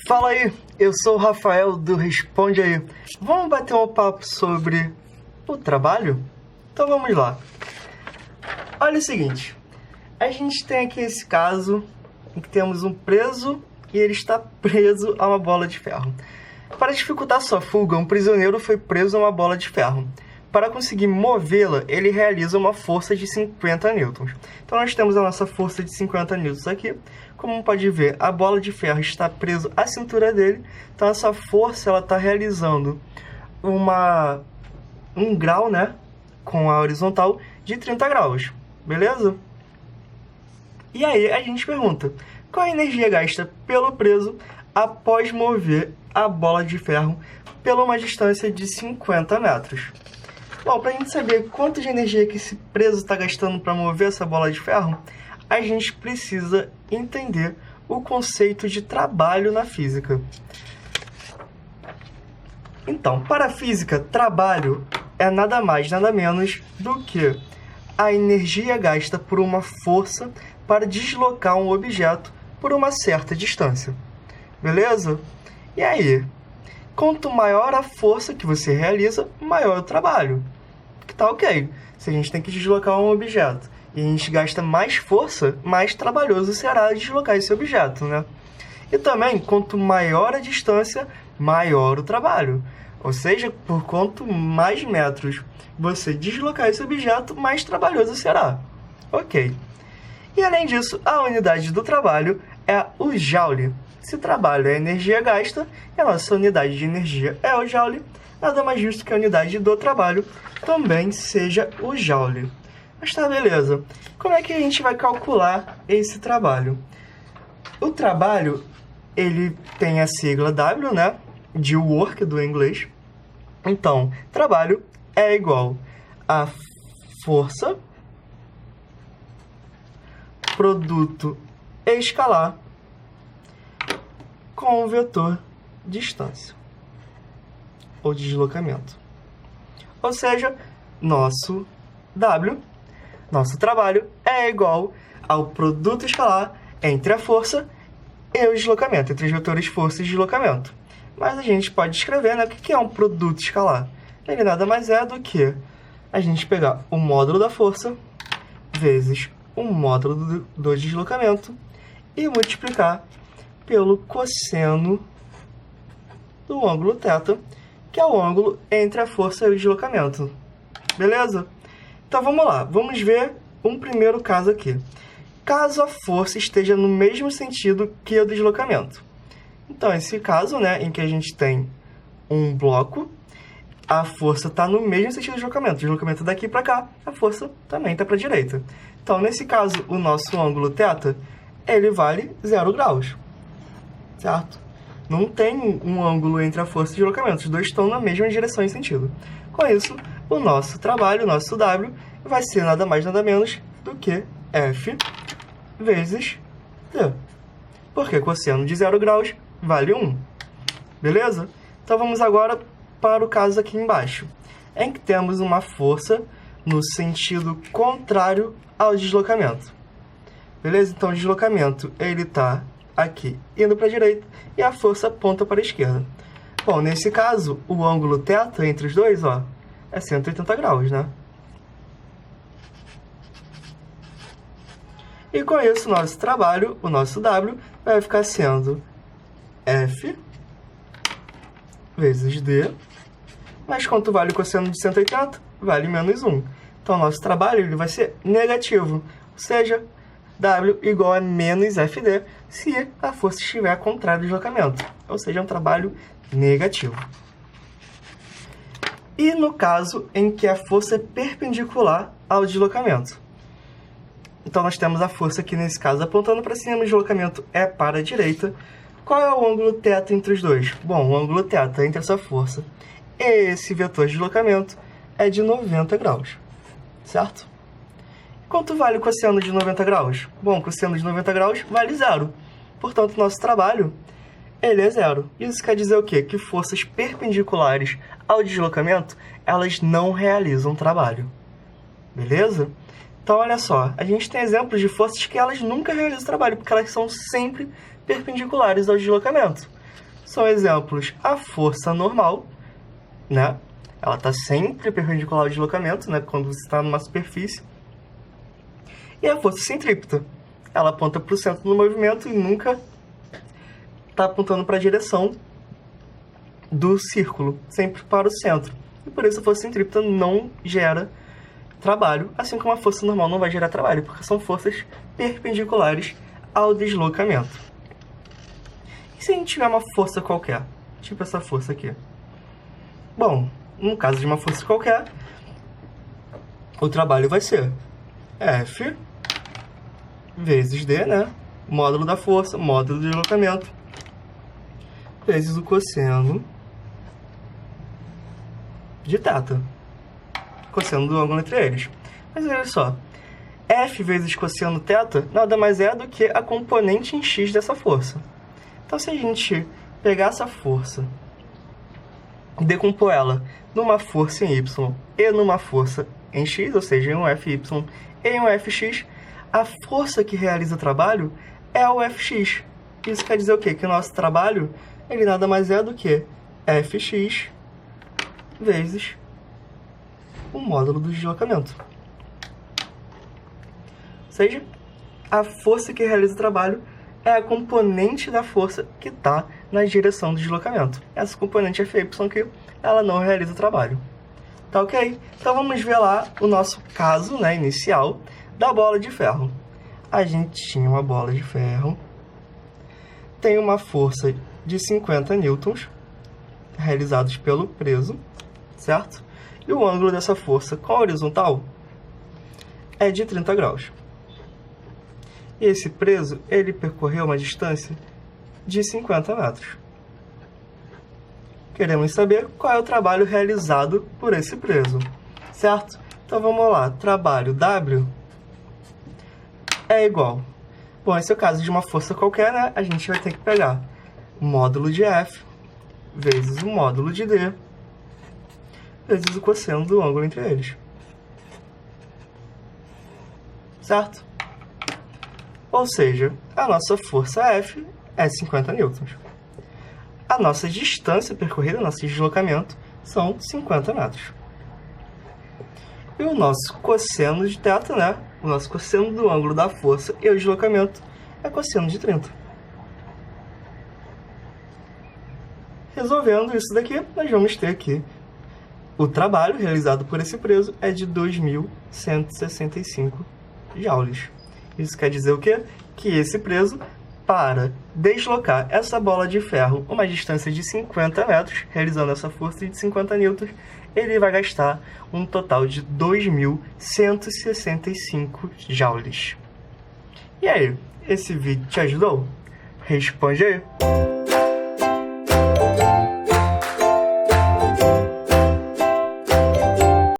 Fala aí, eu sou o Rafael do Responde Aí. Vamos bater um papo sobre o trabalho? Então vamos lá. Olha o seguinte, a gente tem aqui esse caso em que temos um preso e ele está preso a uma bola de ferro. Para dificultar sua fuga, um prisioneiro foi preso a uma bola de ferro. Para conseguir movê-la, ele realiza uma força de 50 newtons. Então nós temos a nossa força de 50 newtons aqui. Como pode ver, a bola de ferro está presa à cintura dele. Então essa força está realizando um grau, né, com a horizontal de 30 graus. Beleza? E aí a gente pergunta, qual a energia gasta pelo preso após mover a bola de ferro pela uma distância de 50 metros? Bom, para a gente saber quanto de energia que esse preso está gastando para mover essa bola de ferro, a gente precisa entender o conceito de trabalho na física. Então, para a física, trabalho é nada mais, nada menos do que a energia gasta por uma força para deslocar um objeto por uma certa distância. Beleza? E aí? Quanto maior a força que você realiza, maior o trabalho. Que tá ok. Se a gente tem que deslocar um objeto e a gente gasta mais força, mais trabalhoso será deslocar esse objeto, né? E também, quanto maior a distância, maior o trabalho. Ou seja, por quanto mais metros você deslocar esse objeto, mais trabalhoso será. Ok. E além disso, a unidade do trabalho é o joule. Se trabalho é energia gasta, e a nossa unidade de energia é o joule, nada mais justo que a unidade do trabalho também seja o joule. Mas tá, beleza. Como é que a gente vai calcular esse trabalho? O trabalho, ele tem a sigla W, né? De work do inglês. Então, trabalho é igual a força, produto escalar, com o vetor distância ou deslocamento. Ou seja, nosso W, nosso trabalho, é igual ao produto escalar entre a força e o deslocamento, entre os vetores força e deslocamento. Mas a gente pode escrever, né, o que é um produto escalar. Ele nada mais é do que a gente pegar o módulo da força vezes o módulo do deslocamento e multiplicar pelo cosseno do ângulo θ, que é o ângulo entre a força e o deslocamento. Beleza? Então vamos lá, vamos ver um primeiro caso aqui. Caso a força esteja no mesmo sentido que o deslocamento. Então, esse caso, né, em que a gente tem um bloco, a força está no mesmo sentido do deslocamento. O deslocamento daqui para cá, a força também está para a direita. Então, nesse caso, o nosso ângulo θ, ele vale 0 graus. Certo? Não tem um ângulo entre a força e o deslocamento. Os dois estão na mesma direção e sentido. Com isso, o nosso trabalho, o nosso W, vai ser nada mais nada menos do que F vezes T. Porque cosseno de 0 graus vale 1. Beleza? Então vamos agora para o caso aqui embaixo, em que temos uma força no sentido contrário ao deslocamento. Beleza? Então o deslocamento ele está aqui indo para a direita e a força aponta para a esquerda. Bom, nesse caso, o ângulo θ entre os dois, ó, é 180 graus, né? E com isso, nosso trabalho, o nosso W, vai ficar sendo F vezes D, mas quanto vale o cosseno de 180? Vale menos 1. Então, nosso trabalho ele vai ser negativo, ou seja, W igual a menos FD se a força estiver contrária ao deslocamento, ou seja, é um trabalho negativo. E no caso em que a força é perpendicular ao deslocamento. Então, nós temos a força aqui, nesse caso, apontando para cima, o deslocamento é para a direita. Qual é o ângulo θ entre os dois? Bom, o ângulo θ entre essa força e esse vetor de deslocamento é de 90 graus, certo? Quanto vale o cosseno de 90 graus? Bom, o cosseno de 90 graus vale 0. Portanto, nosso trabalho ele é 0. Isso quer dizer o quê? Que forças perpendiculares ao deslocamento, elas não realizam trabalho. Beleza? Então, olha só, a gente tem exemplos de forças que elas nunca realizam trabalho, porque elas são sempre perpendiculares ao deslocamento. são exemplos a força normal, né? Ela está sempre perpendicular ao deslocamento, né? Quando você está numa superfície. E a força centrípeta. Ela aponta para o centro do movimento e nunca está apontando para a direção do círculo, sempre para o centro. E por isso a força centrípeta não gera trabalho, assim como a força normal não vai gerar trabalho, porque são forças perpendiculares ao deslocamento. E se a gente tiver uma força qualquer, tipo essa força aqui? Bom, no caso de uma força qualquer, o trabalho vai ser F vezes D, né? Módulo da força, módulo do deslocamento, vezes o cosseno de θ. Cosseno do ângulo entre eles. Mas olha só, F vezes cosseno θ nada mais é do que a componente em x dessa força. Então, se a gente pegar essa força e decompor ela numa força em y e numa força em x, ou seja, em um Fy e em um Fx, a força que realiza o trabalho é o Fx. Isso quer dizer o quê? Que o nosso trabalho ele nada mais é do que Fx vezes o módulo do deslocamento. Ou seja, a força que realiza o trabalho é a componente da força que está na direção do deslocamento. Essa componente Fy aqui, ela não realiza o trabalho. Tá ok? Então vamos ver lá o nosso caso, né, inicial da bola de ferro. A gente tinha uma bola de ferro, tem uma força de 50 newtons realizados pelo preso, certo? E o ângulo dessa força com a horizontal é de 30 graus. E esse preso, ele percorreu uma distância de 50 metros. Queremos saber qual é o trabalho realizado por esse preso, certo? Então vamos lá, trabalho W é igual. Bom, esse é o caso de uma força qualquer, né? A gente vai ter que pegar o módulo de F vezes o módulo de D vezes o cosseno do ângulo entre eles. Certo? Ou seja, a nossa força F é 50 newtons. A nossa distância percorrida, nosso deslocamento, são 50 metros. E o nosso cosseno de θ, né? O nosso cosseno do ângulo da força e o deslocamento é cosseno de 30. Resolvendo isso daqui, nós vamos ter aqui o trabalho realizado por esse preso é de 2.165 joules. Isso quer dizer o quê? Que esse preso, para deslocar essa bola de ferro uma distância de 50 metros, realizando essa força de 50 newtons, ele vai gastar um total de 2.165 joules. E aí, esse vídeo te ajudou? Responde aí!